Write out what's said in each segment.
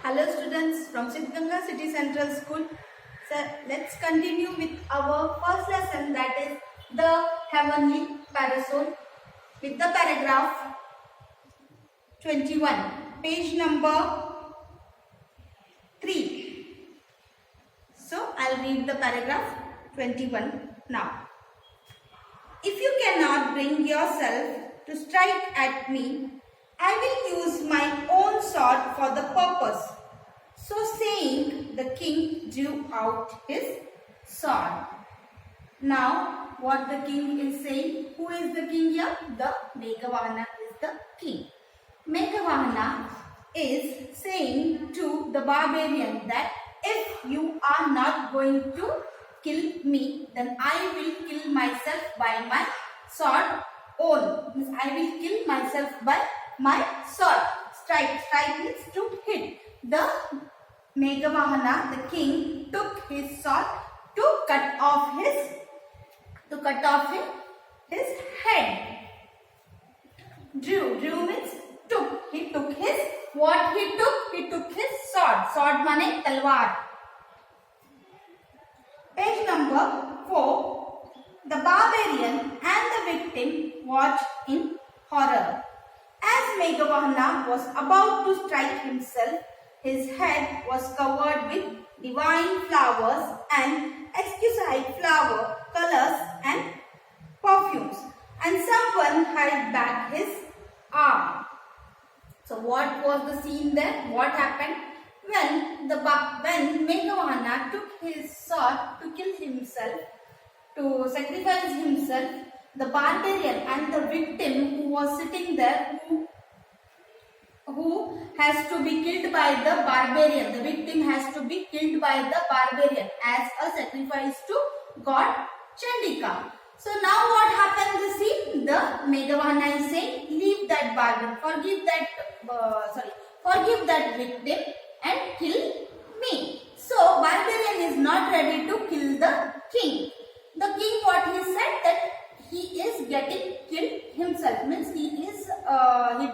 Hello students from Siddaganga City Central School. So let's continue with our first lesson, that is the heavenly parasol, with the paragraph 21, page number 3. So I'll read the paragraph 21 now. If you cannot bring yourself to strike at me, I will use my own sword for the purpose. So saying, the king drew out his sword. Now, what the king is saying? Who is the king here? The Meghavahana is the king. Meghavahana is saying to the barbarian that if you are not going to kill me, then I will kill myself by my sword own. Means I will kill myself by my sword. Strike means to hit. The Meghavahana, the king, took his sword to cut off his head. Drew means took. He took his, what he took? He took his sword. Sword mane talwar. Page number 4. The barbarian and the victim watched in horror. As Meghavahana was about to strike himself, his head was covered with divine flowers and exquisite flower colors and perfumes, and someone held back his arm. So what was the scene there? What happened? When Meghavahana took his sword to kill himself, to sacrifice himself, the barbarian and the victim who was sitting there, who has to be killed by the barbarian. The victim has to be killed by the barbarian as a sacrifice to God Chandika. So now what happened? The scene, the Meghavahana is saying, leave that barbarian, forgive that victim and kill me. So barbarian is not ready to kill the king. The king, what he said, that he is getting killed himself, means he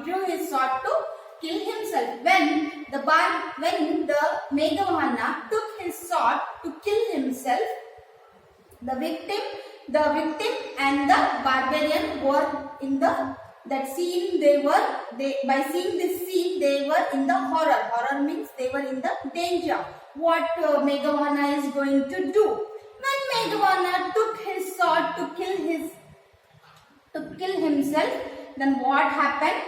drew his sword to kill himself. When the Meghavahana took his sword to kill himself, the victim and the barbarian were in that scene. By seeing this scene, they were in the horror. Horror means they were in the danger. What Meghavahana is going to do? When Meghavahana took his sword to kill himself, then what happened?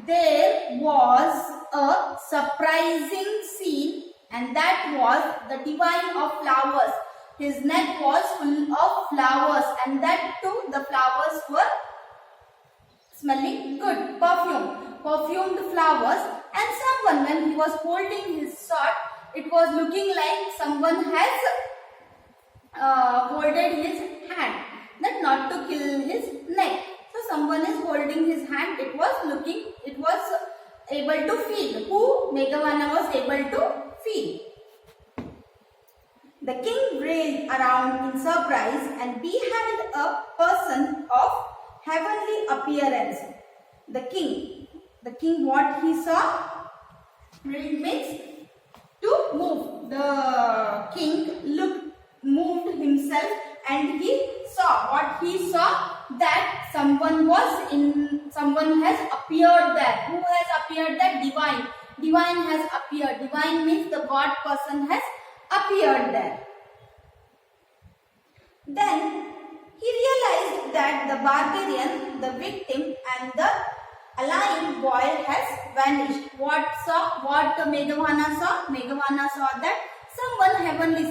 There was a surprising scene, and that was the divine of flowers. His neck was full of flowers, and that too, the flowers were smelling good, perfumed flowers. And someone, when he was holding his sword, it was looking like someone has holded his hand, that not to kill his neck. So someone is holding his hand. It was able to feel. Who? Meghavahana was able to feel. The king railed around in surprise and beheld a person of heavenly appearance. The king, what he saw? Railed means to move. The king moved himself, and he saw. What he saw? That someone has appeared there. Who has appeared there? Divine has appeared. Divine means the God person has appeared there. Then he realized that the barbarian, the victim, and the alive boy has vanished. What Meghavahana saw? Meghavahana saw that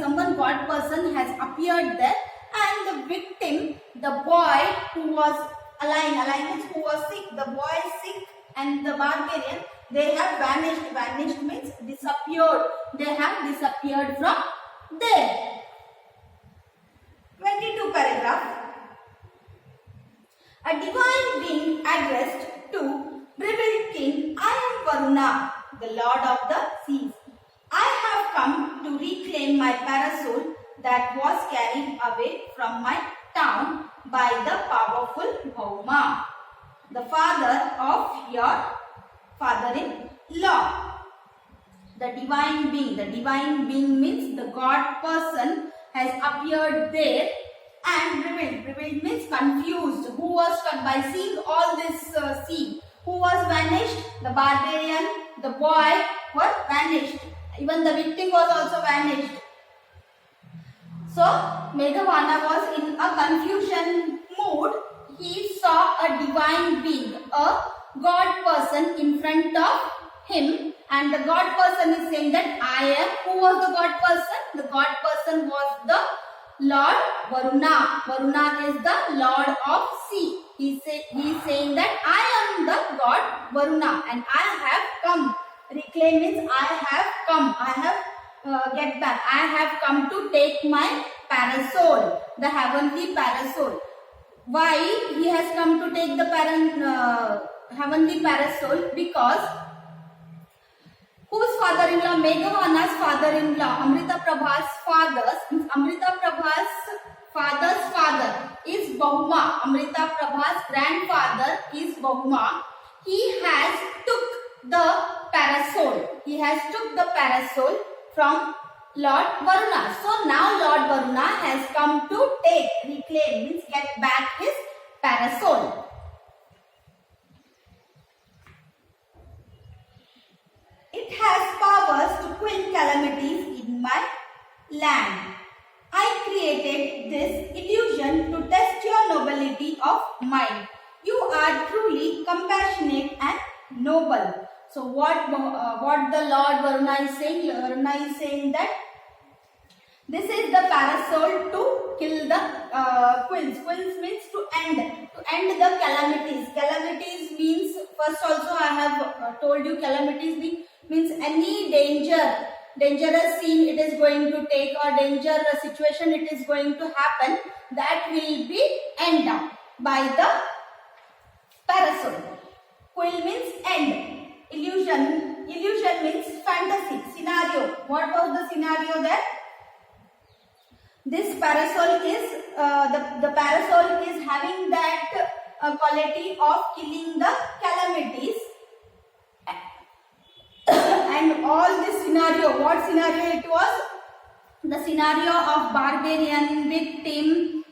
someone God person has appeared there, and the victim, the boy who was alive means who was sick, the boy is sick, and the barbarian, they have vanished. Vanished means disappeared. They have disappeared from there. 22 paragraph. A divine being addressed to bereaved king, I am Varuna, the lord of the seas. I have come to reclaim my parasol that was carried away from my town by the powerful Bhauma, the father of your father-in-law. The divine being. The divine being means the God person has appeared there and revealed. Revealed means confused. Who was, by seeing all this scene, who was vanished? The barbarian, the boy were vanished. Even the victim was also vanished. So Meghavana was in a confusion mood. He saw a divine being, a God person in front of him, and the God person is saying that I am. Who was the God person? The God person was the Lord Varuna. Varuna is the Lord of sea. He is saying that I am the God Varuna and I have come. Reclaim means I have come. I have get back. I have come to take my parasol, the heavenly parasol. Why he has come to take the heavenly parasol? Because whose father-in-law? Meghavana's father-in-law, Amrita Prabha's Amrita Prabha's father's father is Bahuma. Amrita Prabha's grandfather is Bahuma. He has took the parasol. He has took the parasol from Lord Varuna. So now Lord Varuna has come to take, reclaim means get back his parasol. It has powers to quell calamities in my land. I created this illusion to test your nobility of mind. You are truly compassionate and noble. So what the Lord Varuna is saying? Varuna is saying that this is the parasol to kill the quills. Quills means to end the calamities. Calamities means, first also I have told you, calamities means any dangerous scene it is going to take, or dangerous situation it is going to happen, that will be end by the parasol. Quill means end. Illusion means fantasy, scenario. What was the scenario there? This parasol is the parasol is having that quality of killing the calamities. And all this scenario, what scenario it was? The scenario of barbarian victim,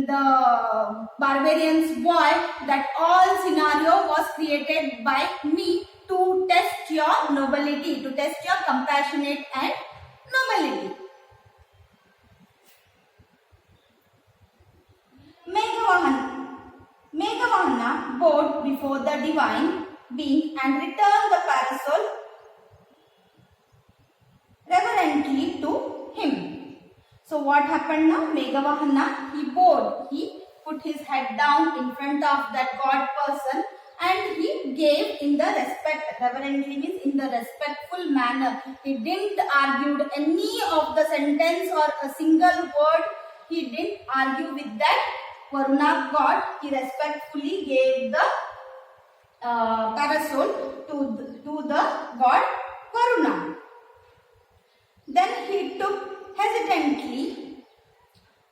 the barbarian's boy, that all scenario was created by me to test your nobility, to test your compassionate and nobility. Meghavana bowed before the divine being and returned the parasol reverently to him. So what happened now? Meghavana, he bowed. He put his head down in front of that God person and he gave in the respect, reverently means in the respectful manner. He didn't argue any of the sentence or a single word. He didn't argue with that Varuna God. He respectfully gave the parasol to the God Varuna. Then he took hesitantly,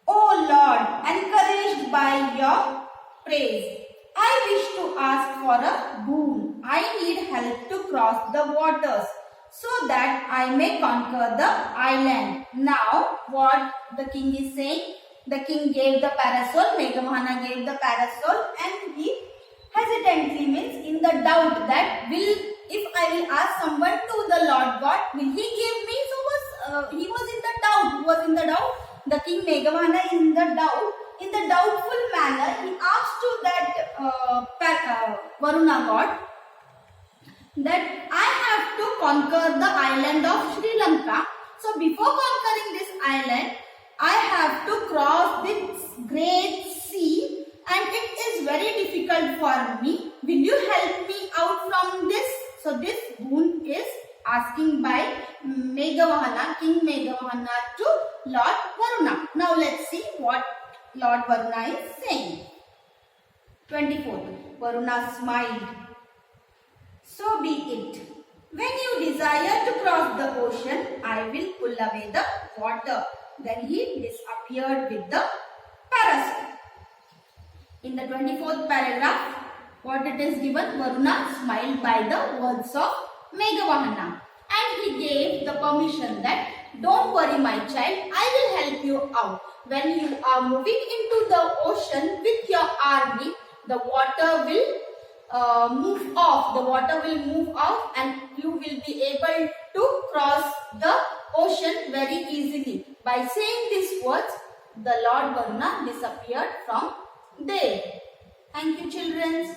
O Lord, encouraged by your praise, I wish to ask for a boon. I need help to cross the waters so that I may conquer the island. Now, what the king is saying? The king gave the parasol, Meghavana gave the parasol, and he hesitantly means in the doubt that if I will ask someone to the Lord God, will he give me? So he was in the doubt. Who was in the doubt? The king Meghavana in the doubt. In the doubtful manner, he asked to that Varuna God that I have to conquer the island of Sri Lanka. So before conquering this island, I have to cross this great sea and it is very difficult for me. Will you help me out from this? So this boon is asking by Meghavana, King Meghavana to Lord Varuna. Now let's see what Lord Varuna is saying. 24th. Varuna smiled. So be it. When you desire to cross the ocean, I will pull away the water. Then he disappeared with the parasol. In the 24th paragraph, what it is given? Varuna smiled by the words of Meghavana. and he gave the permission that don't worry my child, I will help you out. When you are moving into the ocean with your army, the water will move off. The water will move off and you will be able to cross the ocean very easily. By saying these words, the Lord Varuna disappeared from there. Thank you, children.